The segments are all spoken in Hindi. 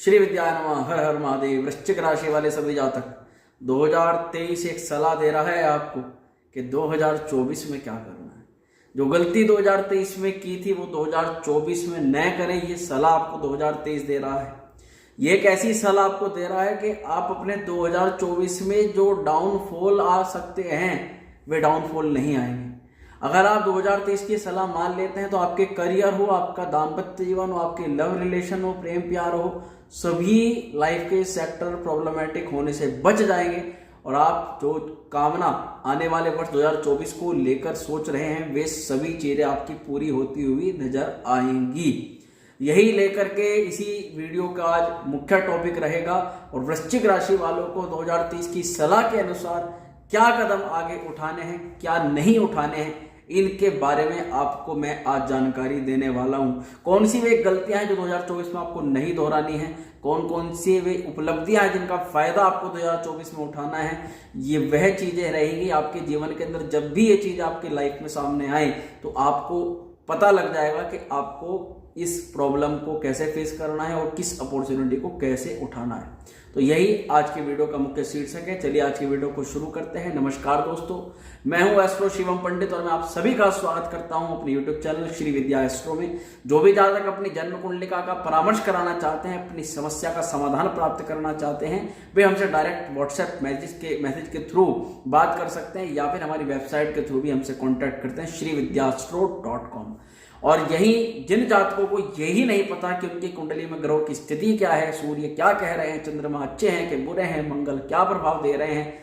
श्री विद्याय नमः। हर हर महादेव। वृश्चिक राशि वाले सभी जातक 2023 एक सलाह दे रहा है आपको कि 2024 में क्या करना है। जो गलती 2023 में की थी वो 2024 में न करें, ये सलाह आपको 2023 दे रहा है। ये एक ऐसी सलाह आपको दे रहा है कि आप अपने 2024 में जो डाउनफॉल आ सकते हैं वे डाउनफॉल नहीं आएंगे। अगर आप 2023 की सलाह मान लेते हैं तो आपके करियर हो, आपका दाम्पत्य जीवन हो, आपके लव रिलेशन हो, प्रेम प्यार हो, सभी लाइफ के सेक्टर प्रॉब्लमेटिक होने से बच जाएंगे और आप जो कामना आने वाले वर्ष 2024 को लेकर सोच रहे हैं वे सभी चीजें आपकी पूरी होती हुई नजर आएंगी। यही लेकर के इसी वीडियो का आज मुख्य टॉपिक रहेगा और वृश्चिक राशि वालों को 2023 की सलाह के अनुसार क्या कदम आगे उठाने हैं, क्या नहीं उठाने हैं, इनके बारे में आपको मैं आज जानकारी देने वाला हूं। कौन सी वे गलतियां हैं जो 2024 में आपको नहीं दोहरानी है, कौन कौन सी वे उपलब्धियां हैं जिनका फायदा आपको 2024 में उठाना है, ये वह चीजें रहेंगी आपके जीवन के अंदर। जब भी ये चीज आपकी लाइफ में सामने आए तो आपको पता लग जाएगा कि आपको इस प्रॉब्लम को कैसे फेस करना है और किस अपॉर्चुनिटी को कैसे उठाना है। तो यही आज की वीडियो का मुख्य शीर्षक है। चलिए आज की वीडियो को शुरू करते हैं। नमस्कार दोस्तों, मैं हूं एस्ट्रो शिवम पंडित और मैं आप सभी का स्वागत करता हूं अपने यूट्यूब चैनल श्री विद्या एस्ट्रो में। जो भी जातक अपनी जन्म कुंडलिका का परामर्श कराना चाहते हैं, अपनी समस्या का समाधान प्राप्त करना चाहते हैं, वे हमसे डायरेक्ट व्हाट्सएप मैसेज के थ्रू बात कर सकते हैं या फिर हमारी वेबसाइट के थ्रू भी हमसे कॉन्टैक्ट करते हैं श्रीविद्याएस्ट्रो.com। और यही जिन जातकों को यही नहीं पता कि उनकी कुंडली में ग्रहों की स्थिति क्या है, सूर्य क्या कह रहे हैं, चंद्रमा अच्छे हैं कि बुरे हैं, मंगल क्या प्रभाव दे रहे हैं,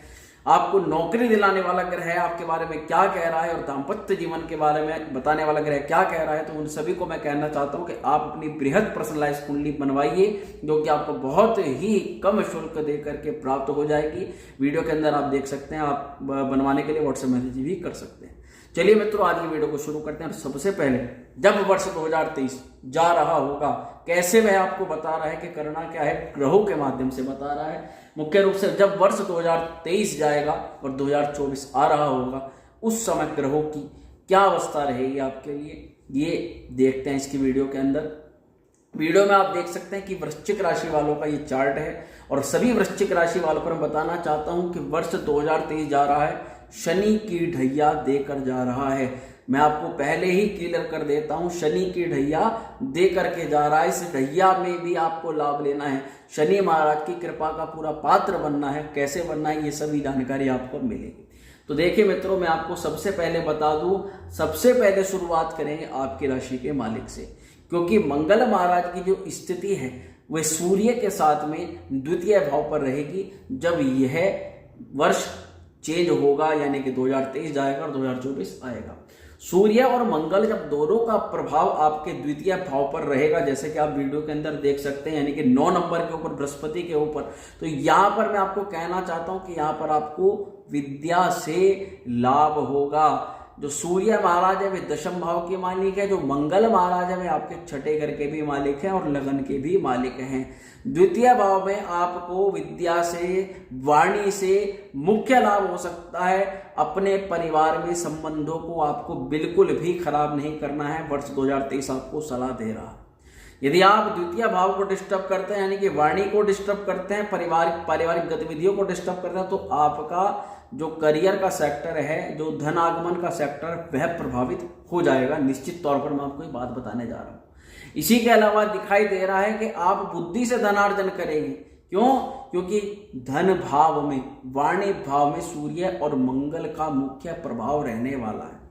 आपको नौकरी दिलाने वाला ग्रह है आपके बारे में क्या कह रहा है और दाम्पत्य जीवन के बारे में बताने वाला ग्रह क्या कह रहा है, तो उन सभी को मैं कहना चाहता हूं कि आप अपनी बृहद पर्सनलाइज कुंडली बनवाइए जो कि आपको बहुत ही कम शुल्क दे करके प्राप्त हो जाएगी। वीडियो के अंदर आप देख सकते हैं, आप बनवाने के लिए व्हाट्सएप मैसेज भी कर सकते हैं। चलिए मित्रों, आज की वीडियो को शुरू करते हैं। और सबसे पहले जब वर्ष 2023 जा रहा होगा, कैसे वह आपको बता रहा है कि करना क्या है, ग्रहों के माध्यम से बता रहा है। मुख्य रूप से जब वर्ष 2023 जाएगा और 2024 आ रहा होगा, उस समय ग्रहों की क्या अवस्था रहेगी आपके लिए, ये देखते हैं इसकी वीडियो के अंदर। वीडियो में आप देख सकते हैं कि वृश्चिक राशि वालों का ये चार्ट है और सभी वृश्चिक राशि वालों पर मैं बताना चाहता हूं कि वर्ष 2023 जा रहा है, शनि की ढैया देकर जा रहा है। मैं आपको पहले ही क्लियर कर देता हूं, शनि की ढैया दे करके जा रहा है। इस ढैया में भी आपको लाभ लेना है, शनि महाराज की कृपा का पूरा पात्र बनना है। कैसे बनना है ये सभी जानकारी आपको मिलेगी। तो देखिए मित्रों, मैं आपको सबसे पहले बता दूं, सबसे पहले शुरुआत करेंगे आपकी राशि के मालिक से, क्योंकि मंगल महाराज की जो स्थिति है वह सूर्य के साथ में द्वितीय भाव पर रहेगी। जब यह वर्ष चेंज होगा यानी कि 2023 जाएगा और 2024 आएगा, सूर्य और मंगल जब दोनों का प्रभाव आपके द्वितीय भाव पर रहेगा, जैसे कि आप वीडियो के अंदर देख सकते हैं, यानी कि 9 नंबर के ऊपर बृहस्पति के ऊपर, तो यहां पर मैं आपको कहना चाहता हूं कि यहां पर आपको विद्या से लाभ होगा। जो सूर्य महाराज है वे दशम भाव के मालिक है, जो मंगल महाराज है वे आपके छठे घर के भी मालिक हैं और लगन के भी मालिक हैं। द्वितीय भाव में आपको विद्या से, वाणी से मुख्य लाभ हो सकता है। अपने परिवार में संबंधों को आपको बिल्कुल भी खराब नहीं करना है, वर्ष 2023 आपको सलाह दे रहा है। यदि आप द्वितीय भाव को डिस्टर्ब करते हैं यानी कि वाणी को डिस्टर्ब करते हैं, पारिवारिक गतिविधियों को डिस्टर्ब करते हैं, तो आपका जो करियर का सेक्टर है, जो धन आगमन का सेक्टर, वह प्रभावित हो जाएगा। निश्चित तौर पर मैं आपको ये बात बताने जा रहा हूं। इसी के अलावा दिखाई दे रहा है कि आप बुद्धि से धनार्जन करेंगे। क्यों? क्योंकि धन भाव में, वाणी भाव में सूर्य और मंगल का मुख्य प्रभाव रहने वाला है,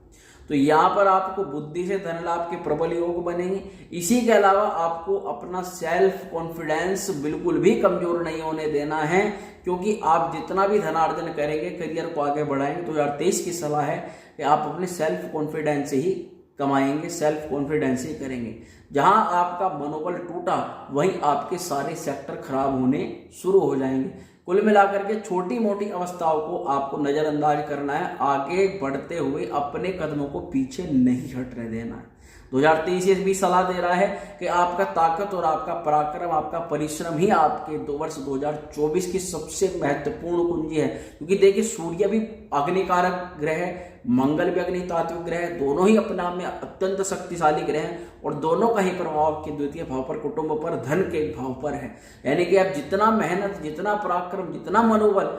तो यहां पर आपको बुद्धि से धन लाभ के प्रबल योग बनेंगे। इसी के अलावा आपको अपना सेल्फ कॉन्फिडेंस बिल्कुल भी कमजोर नहीं होने देना है, क्योंकि आप जितना भी धनार्जन करेंगे, करियर को आगे बढ़ाएंगे, 2023 की सलाह है कि आप अपने सेल्फ कॉन्फिडेंस से ही कमाएंगे, सेल्फ कॉन्फिडेंस ही करेंगे। जहां आपका मनोबल टूटा वहीं आपके सारे सेक्टर खराब होने शुरू हो जाएंगे। कुल मिलाकर के छोटी मोटी अवस्थाओं को आपको नजरअंदाज करना है, आगे बढ़ते हुए अपने कदमों को पीछे नहीं हटने देना है। 2023 ये भी सलाह दे रहा है कि आपका ताकत और आपका पराक्रम, आपका परिश्रम ही आपके वर्ष 2024 की सबसे महत्वपूर्ण कुंजी है। क्योंकि देखिए सूर्य भी अग्निकारक ग्रह है, मंगल भी अग्नि तात्विक ग्रह है, दोनों ही अपने आप में अत्यंत शक्तिशाली ग्रह हैं और दोनों का ही प्रभाव आपके द्वितीय भाव पर, कुटुंब पर, धन के भाव पर है। यानी कि आप जितना मेहनत, जितना पराक्रम, जितना मनोबल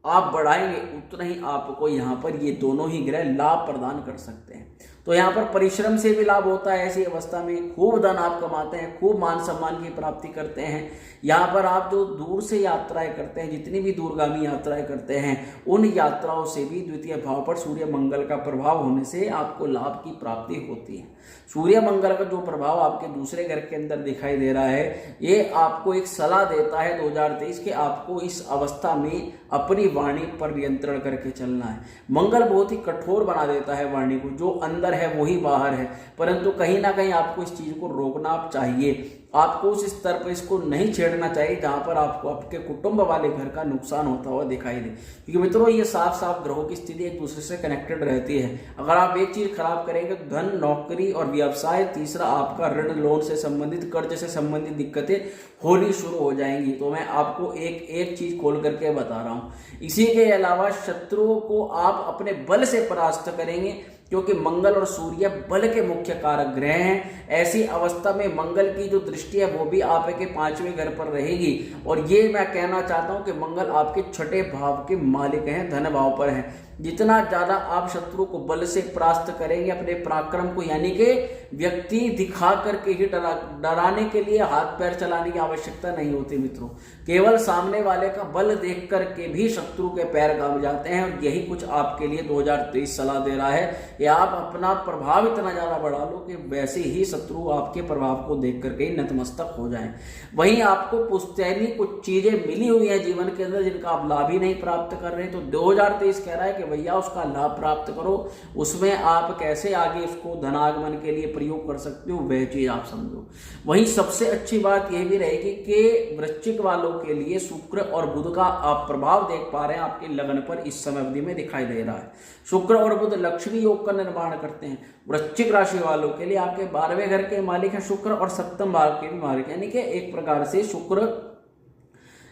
आप बढ़ाएंगे उतना ही आपको यहाँ पर ये दोनों ही ग्रह लाभ प्रदान कर सकते हैं। तो यहाँ पर परिश्रम से भी लाभ होता है। ऐसी अवस्था में खूब धन आप कमाते हैं, खूब मान सम्मान की प्राप्ति करते हैं। यहाँ पर आप जो दूर से यात्राएं करते हैं, जितनी भी दूरगामी यात्राएं करते हैं, उन यात्राओं से भी द्वितीय भाव पर सूर्य मंगल का प्रभाव होने से आपको लाभ की प्राप्ति होती है। सूर्य मंगल का जो प्रभाव आपके दूसरे घर के अंदर दिखाई दे रहा है, ये आपको एक सलाह देता है 2023 के आपको इस अवस्था में अपनी वाणी पर नियंत्रण करके चलना है। मंगल बहुत ही कठोर बना देता है वाणी को, जो अंदर है वही बाहर है, परंतु कहीं ना कहीं आपको इस चीज को रोकना चाहिए। आपको उस स्तर पर इसको नहीं छेड़ना चाहिए जहां पर आपको आपके कुटुंब वाले घर का नुकसान होता हुआ दिखाई दे। क्योंकि मित्रों ये साफ साफ ग्रहों की स्थिति एक दूसरे से कनेक्टेड रहती है। अगर आप एक चीज खराब करेंगे तो धन, नौकरी और व्यवसाय, तीसरा आपका ऋण, लोन से संबंधित, कर्ज से संबंधित दिक्कतें होनी शुरू हो जाएंगी। तो मैं आपको एक चीज खोल करके बता रहा हूं। इसी के अलावा शत्रुओं को आप अपने बल से परास्त करेंगे, क्योंकि मंगल और सूर्य बल के मुख्य कारक ग्रह हैं। ऐसी अवस्था में मंगल की जो दृष्टि है वो भी आपके 5वें घर पर रहेगी। और ये मैं कहना चाहता हूं कि मंगल आपके 6ठे भाव के मालिक हैं, धन भाव पर हैं। जितना ज्यादा आप शत्रु को बल से परास्त करेंगे अपने पराक्रम को, यानी कि व्यक्ति दिखा करके ही डराने के लिए हाथ पैर चलाने की आवश्यकता नहीं होती मित्रों। केवल सामने वाले का बल देख करके भी शत्रु के पैर कांप जाते हैं। और यही कुछ आपके लिए 2023 सलाह दे रहा है कि आप अपना प्रभाव इतना ज्यादा बढ़ा लो कि वैसे ही शत्रु आपके प्रभाव को देख करके नतमस्तक हो जाएं। वहीं आपको पुश्तैनी कुछ चीजें मिली हुई हैं जीवन के अंदर जिनका आप लाभ ही नहीं प्राप्त कर रहे, तो 2023 कह रहा है कि भैया उसका लाभ प्राप्त करो। उसमें आप कैसे आगे उसको धनागमन के लिए प्रयोग कर सकते हो वह चीज आप समझो। वहीं सबसे अच्छी बात यह भी रहेगी कि वृश्चिक वालों के लिए शुक्र और बुध का आप प्रभाव देख पा रहे हैं आपके लगन पर इस समय अवधि में दिखाई दे रहा है। शुक्र और बुध लक्ष्मी योग का निर्माण करते हैं। वृश्चिक राशि वालों के लिए आपके 12वें घर के मालिक हैं शुक्र और 7वें भाव के भी मालिक, यानी कि एक प्रकार से शुक्र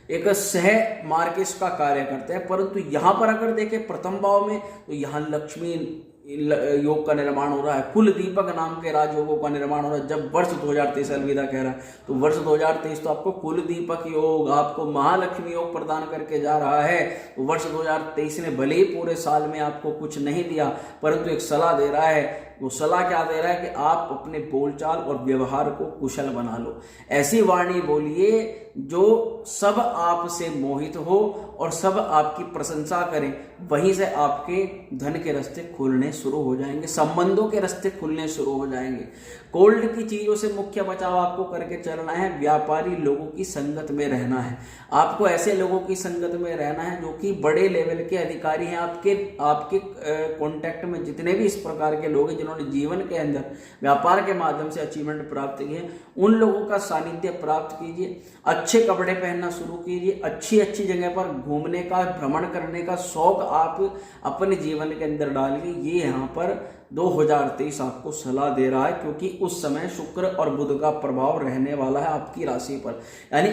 एक सह मार्गेश का कार्य करते हैं। परंतु यहां पर अगर देखें प्रथम भाव में, तो यहां लक्ष्मी योग का निर्माण हो रहा है, कुल दीपक नाम के राजयोगों का निर्माण हो रहा है। जब वर्ष 2023 अलविदा कह रहा है तो वर्ष 2023 तो आपको कुल दीपक योग, आपको महालक्ष्मी योग प्रदान करके जा रहा है। तो वर्ष 2023 ने भले ही पूरे साल में आपको कुछ नहीं दिया, परंतु एक सलाह दे रहा है। वो सलाह क्या दे रहा है कि आप अपने बोलचाल और व्यवहार को कुशल बना लो। ऐसी वाणी बोलिए जो सब आपसे मोहित हो और सब आपकी प्रशंसा करें। वहीं से आपके धन के रास्ते खुलने शुरू हो जाएंगे, संबंधों के रास्ते खुलने शुरू हो जाएंगे। कोल्ड की चीजों से मुख्य बचाव आपको करके चलना है। व्यापारी लोगों की संगत में रहना है। आपको ऐसे लोगों की संगत में रहना है जो कि बड़े लेवल के अधिकारी हैं। आपके कॉन्टेक्ट में जितने भी इस प्रकार के लोग हैं जिन्होंने जीवन के अंदर व्यापार के माध्यम से अचीवमेंट प्राप्त किए, उन लोगों का सानिध्य प्राप्त कीजिए। अच्छे कपड़े पहनना शुरू कीजिए। अच्छी अच्छी जगह पर घूमने का, भ्रमण करने का शौक आप अपने जीवन के अंदर डालिए। ये यहाँ पर 2023 आपको सलाह दे रहा है, क्योंकि उस समय शुक्र और बुध का प्रभाव रहने वाला है आपकी राशि पर। यानी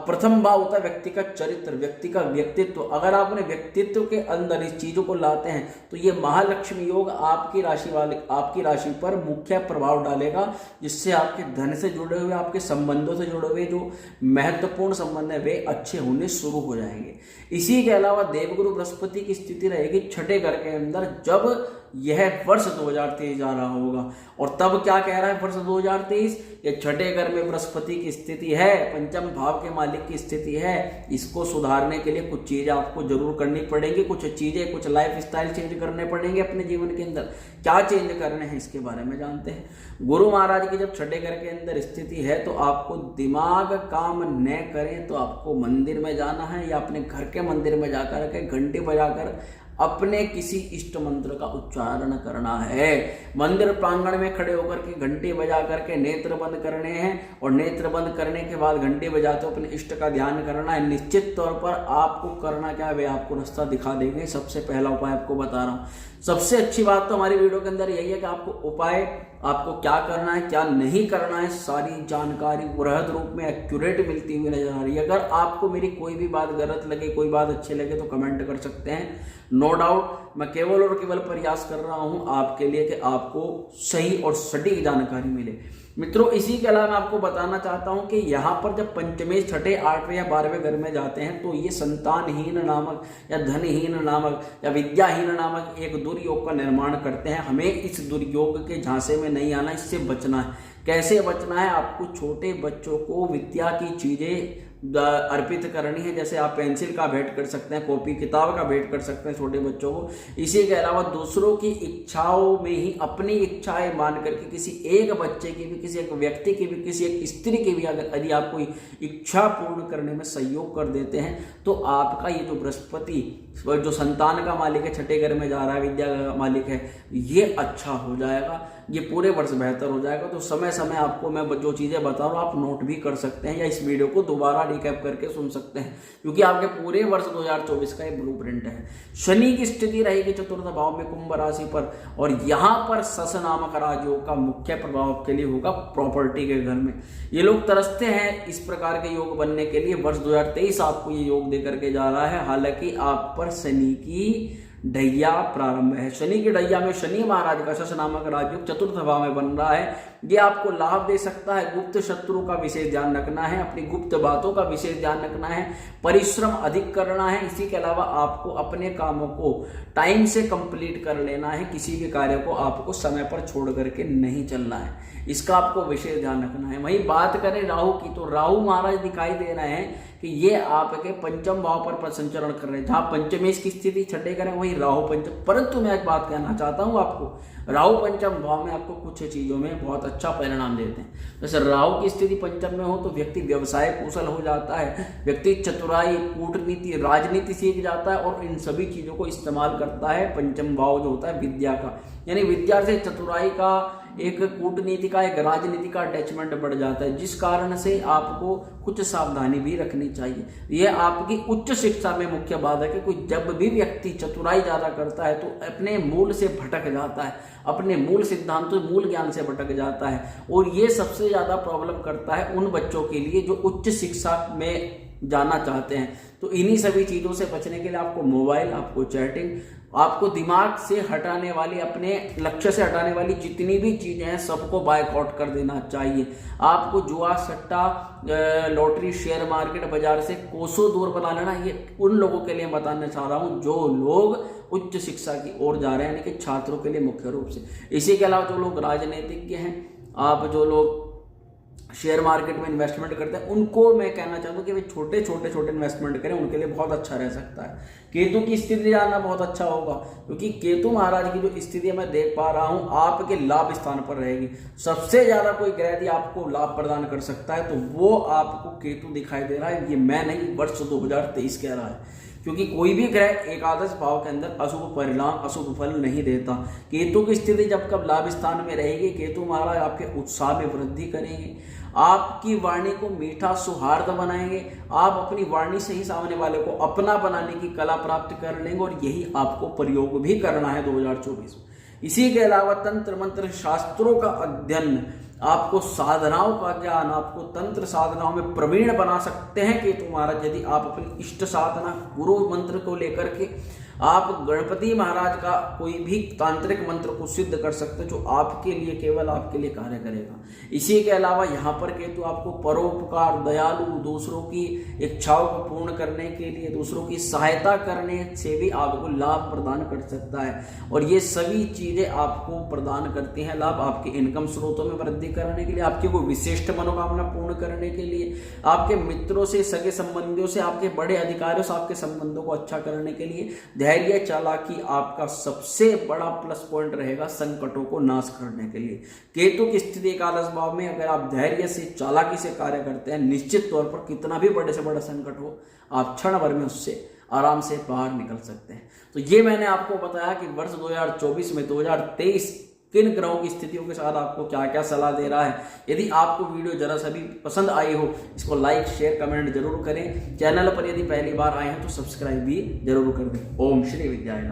प्रथम भाव होता है व्यक्ति का चरित्र, व्यक्ति का व्यक्तित्व। अगर आप अपने व्यक्तित्व के अंदर इस चीजों को लाते हैं तो ये महालक्ष्मी योग आपकी राशि पर मुख्य प्रभाव डालेगा, जिससे आपके धन से जुड़े हुए, आपके संबंधों से जुड़े हुए जो महत्वपूर्ण संबंध है वे अच्छे होने शुरू हो जाएंगे। इसी के अलावा देवगुरु बृहस्पति की स्थिति रहेगी 6ठे घर के अंदर जब यह वर्ष 2023 जा रहा होगा। और तब क्या कह रहा है वर्ष 2023, ये 6ठे घर में बृहस्पति की स्थिति है, पंचम भाव के मालिक की स्थिति है। इसको सुधारने के लिए कुछ चीजें आपको जरूर करनी पड़ेंगी, कुछ लाइफ स्टाइल चेंज करने पड़ेंगे अपने जीवन के अंदर। क्या चेंज करने हैं इसके बारे में जानते हैं। गुरु महाराज की जब 6ठे घर के अंदर स्थिति है तो आपको दिमाग काम न करें तो आपको मंदिर में जाना है या अपने घर के मंदिर में जाकर के घंटी बजाकर अपने किसी इष्ट मंत्र का उच्चारण करना है। मंदिर प्रांगण में खड़े होकर के घंटी बजा करके नेत्र बंद करने हैं और नेत्र बंद करने के बाद घंटी बजाते अपने इष्ट का ध्यान करना है। निश्चित तौर पर आपको करना क्या है वे आपको रास्ता दिखा देंगे। सबसे पहला उपाय आपको बता रहा हूं। सबसे अच्छी बात तो हमारी वीडियो के अंदर यही है कि आपको उपाय आपको क्या करना है क्या नहीं करना है, सारी जानकारी बृहद रूप में एक्यूरेट मिलती हुई नजर आ रही है। अगर आपको मेरी कोई भी बात गलत लगे, कोई बात अच्छी लगे तो कमेंट कर सकते हैं। नो डाउट मैं केवल और केवल प्रयास कर रहा हूं आपके लिए कि आपको सही और सटीक जानकारी मिले। मित्रों, इसी के अलावा मैं आपको बताना चाहता हूं कि यहाँ पर जब पंचमे, छठे, 8वें या 12वें घर में जाते हैं तो ये संतानहीन नामक या धनहीन नामक या विद्याहीन नामक एक दुर्योग का निर्माण करते हैं। हमें इस दुर्योग के झांसे में नहीं आना, इससे बचना है। कैसे बचना है? आपको छोटे बच्चों को विद्या की चीजें अर्पित करनी है। जैसे आप पेंसिल का भेंट कर सकते हैं, कॉपी किताब का भेंट कर सकते हैं छोटे बच्चों को। इसी के अलावा दूसरों की इच्छाओं में ही अपनी इच्छाएं मान करके किसी एक बच्चे की भी, किसी एक व्यक्ति की भी, किसी एक स्त्री की भी अगर यदि आप कोई इच्छा पूर्ण करने में सहयोग कर देते हैं तो आपका ये जो बृहस्पति जो संतान का मालिक है, छठे घर में जा रहा है, विद्या का मालिक है, ये अच्छा हो जाएगा, ये पूरे वर्ष बेहतर हो जाएगा। तो समय समय आपको मैं जो चीज़ें बता रहा हूँ आप नोट भी कर सकते हैं या इस वीडियो को दोबारा रिकैप करके सुन सकते हैं, क्योंकि आपके पूरे वर्ष 2024 का ये ब्लूप्रिंट है। शनि की स्थिति रहेगी चतुर्थ भाव में कुंभ राशि पर, और यहाँ पर सस नामक राजयोग का मुख्य प्रभाव के लिए होगा प्रॉपर्टी के घर में। ये लोग तरसते हैं इस प्रकार के योग बनने के लिए। वर्ष 2023 आपको ये योग दे करके जा रहा है। हालांकि आप पर शनि की ढैया प्रारंभ है। शनि की ढैया में शनि महाराज का शश नामक राजयोग चतुर्थ भाव में बन रहा है। ये आपको लाभ दे सकता है। गुप्त शत्रु का विशेष ध्यान रखना है, अपनी गुप्त बातों का विशेष ध्यान रखना है, परिश्रम अधिक करना है। इसी के अलावा आपको अपने कामों को टाइम से कंप्लीट कर लेना है। किसी भी कार्य को आपको समय पर छोड़ करके नहीं चलना है, इसका आपको विशेष ध्यान रखना है। वहीं बात करें राहु की, तो राहु महाराज दिखाई दे रहे हैं कि ये आपके पंचम भाव पर संचरण कर रहे हैं। जहां पंचमेश की स्थिति छठे करें वहीं राहु पंचम। परंतु मैं एक बात कहना चाहता हूं आपको, राहु पंचम भाव में आपको कुछ चीजों में बहुत अच्छा परिणाम देते हैं। जैसे राहु की स्थिति पंचम में हो तो व्यक्ति व्यवसाय कुशल हो जाता है, व्यक्ति चतुराई, कूटनीति, राजनीति सीख जाता है और इन सभी चीजों को इस्तेमाल करता है। पंचम भाव जो होता है विद्या का, यानी विद्या से चतुराई का, एक कूटनीति का, एक राजनीति का अटैचमेंट बढ़ जाता है, जिस कारण से आपको कुछ सावधानी भी रखनी चाहिए। यह आपकी उच्च शिक्षा में मुख्य बाधक है। कोई जब भी व्यक्ति चतुराई ज्यादा करता है तो अपने मूल से भटक जाता है, अपने मूल सिद्धांतों, मूल ज्ञान से भटक जाता है। और ये सबसे ज्यादा प्रॉब्लम करता है उन बच्चों के लिए जो उच्च शिक्षा में जाना चाहते हैं। तो इन्हीं सभी चीजों से बचने के लिए आपको मोबाइल, आपको चैटिंग, आपको दिमाग से हटाने वाली, अपने लक्ष्य से हटाने वाली जितनी भी चीजें हैं सबको बायकॉट कर देना चाहिए। आपको जुआ, सट्टा, लॉटरी, शेयर मार्केट, बाजार से कोसों दूर बना लेना। ये उन लोगों के लिए बताना चाह रहा हूं जो लोग उच्च शिक्षा की ओर जा रहे हैं, यानी कि छात्रों के लिए मुख्य रूप से। इसी के अलावा जो लोग राजनीतिज्ञ हैं, आप जो लोग शेयर मार्केट में इन्वेस्टमेंट करते हैं, उनको मैं कहना चाहता हूँ कि वे छोटे इन्वेस्टमेंट करें, उनके लिए बहुत अच्छा रह सकता है। केतु की स्थिति जानना बहुत अच्छा होगा, क्योंकि केतु महाराज की जो स्थिति मैं देख पा रहा हूँ आपके लाभ स्थान पर रहेगी। सबसे ज्यादा कोई ग्रह यदि आपको लाभ प्रदान कर सकता है तो वो आपको केतु दिखाई दे रहा है। ये मैं नहीं, वर्ष 2023 कह रहा है, क्योंकि कोई भी ग्रह एकादश भाव के अंदर अशुभ परिणाम, अशुभ फल नहीं देता। केतु की स्थिति जब कब लाभ स्थान में रहेगी, केतु महाराज आपके उत्साह में वृद्धि करेंगे, आपकी वाणी को मीठा सौहार्द बनाएंगे, आप अपनी वाणी से ही सामने वाले को अपना बनाने की कला प्राप्त कर लेंगे, और यही आपको प्रयोग भी करना है 2024 में। इसी के अलावा तंत्र मंत्र शास्त्रों का अध्ययन, आपको साधनाओं का ज्ञान, आपको तंत्र साधनाओं में प्रवीण बना सकते हैं केतु महाराज यदि आप अपनी इष्ट साधना गुरु मंत्र को लेकर के आप गणपति महाराज का कोई भी तांत्रिक मंत्र को सिद्ध कर सकते हैं जो आपके लिए, केवल आपके लिए कार्य करेगा। इसी के अलावा यहाँ पर केतु आपको परोपकार, दयालु, दूसरों की इच्छाओं को पूर्ण करने के लिए, दूसरों की सहायता करने से भी आपको लाभ प्रदान कर सकता है। और ये सभी चीजें आपको प्रदान करती हैं लाभ, आपके इनकम स्रोतों में वृद्धि करने के लिए, आपकी कोई विशिष्ट मनोकामना पूर्ण करने के लिए, आपके मित्रों से, सगे संबंधियों से, आपके बड़े अधिकारियों से आपके संबंधों को अच्छा करने के लिए। धैर्य, चालाकी आपका सबसे बड़ा प्लस पॉइंट रहेगा संकटों को नाश करने के लिए। केतु की स्थिति एकादश भाव में अगर आप धैर्य से, चालाकी से कार्य करते हैं, निश्चित तौर पर कितना भी बड़े से बड़ा संकट हो आप क्षण भर में उससे आराम से बाहर निकल सकते हैं। तो ये मैंने आपको बताया कि वर्ष 2024 में 2023 किन ग्रहों की स्थितियों के साथ आपको क्या क्या सलाह दे रहा है। यदि आपको वीडियो जरा सा भी पसंद आई हो, इसको लाइक, शेयर, कमेंट जरूर करें। चैनल पर यदि पहली बार आए हैं तो सब्सक्राइब भी जरूर कर दें। ओम श्री विद्याय नमः।